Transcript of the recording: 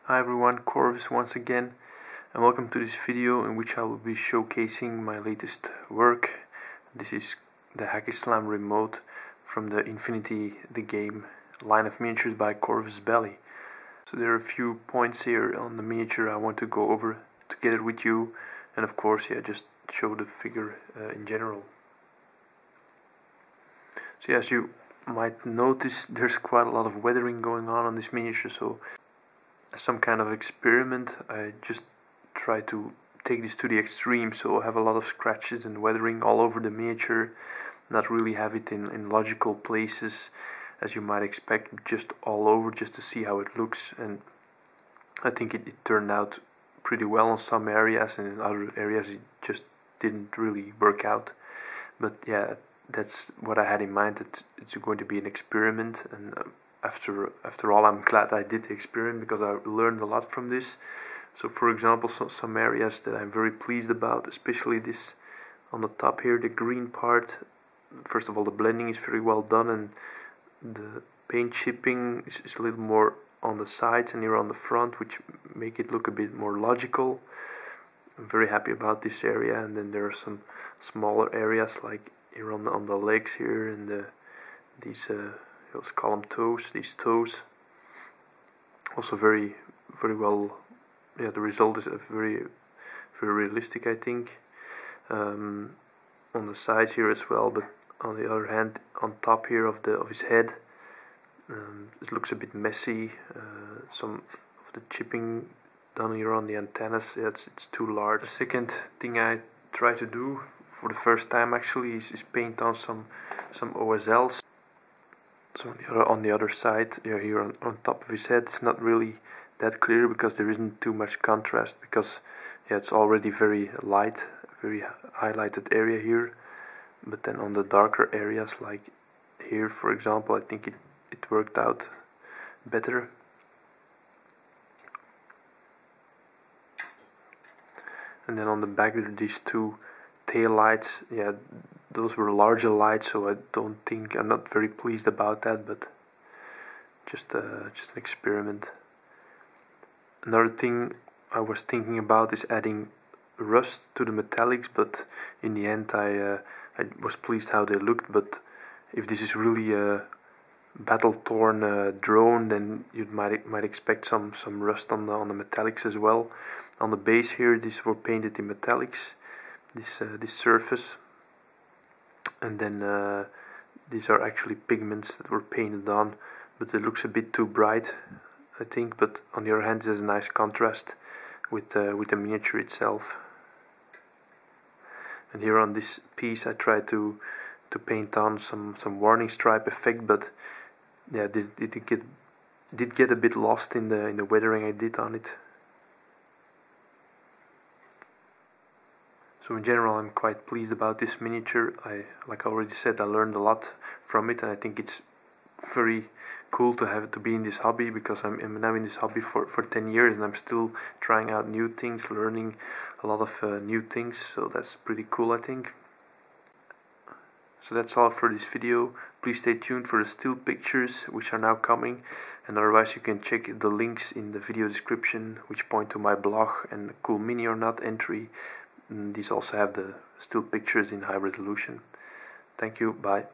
Hi everyone, Corvus once again, and welcome to this video in which I will be showcasing my latest work. This is the Haqqislam Remote from the Infinity the Game line of miniatures by Corvus Belli. So there are a few points here on the miniature I want to go over together with you, and of course just show the figure in general. So as you might notice, there's quite a lot of weathering going on this miniature, so as some kind of experiment I just try to take this to the extreme, so I have a lot of scratches and weathering all over the miniature, not really have it in logical places as you might expect, just all over, just to see how it looks. And I think it turned out pretty well in some areas, and in other areas it just didn't really work out. But yeah, that's what I had in mind, that it's going to be an experiment, and after all, I'm glad I did the experiment because I learned a lot from this. So for example, some areas that I'm very pleased about, especially this on the top here, the green part. First of all, the blending is very well done, and the paint chipping is a little more on the sides and here on the front, which make it look a bit more logical. I'm very happy about this area. And then there are some smaller areas like here on the legs here, and these let's call them toes. These toes also very well. Yeah, the result is very realistic, I think. On the sides here as well, but on the other hand, on top here of his head, it looks a bit messy. Some of the chipping done here on the antennas, it's too large. The second thing I try to do for the first time actually is paint on some OSLs. So on the other side, here on top of his head, it's not really that clear because there isn't too much contrast, because it's already very light, very highlighted area here. But then on the darker areas, like here for example, I think it worked out better. And then on the back there are these two tail lights. Those were larger lights, so I'm not very pleased about that, but just an experiment. Another thing I was thinking about is adding rust to the metallics, but in the end I was pleased how they looked. But if this is really a battle-torn drone, then you might expect some rust on the metallics as well. On the base here, these were painted in metallics, this surface, and then these are actually pigments that were painted on, but it looks a bit too bright, I think. But on the other hand, there's a nice contrast with the miniature itself. And here on this piece I tried to paint on some warning stripe effect, but it did get a bit lost in the weathering I did on it. So in general, I'm quite pleased about this miniature. Like I already said, I learned a lot from it, and I think it's very cool to be in this hobby, because I'm now in this hobby for 10 years, and I'm still trying out new things, learning a lot of new things. So that's pretty cool, I think. So that's all for this video. Please stay tuned for the still pictures, which are now coming, and otherwise you can check the links in the video description, which point to my blog and the Cool Mini or Not entry. These also have the still pictures in high resolution. Thank you, bye.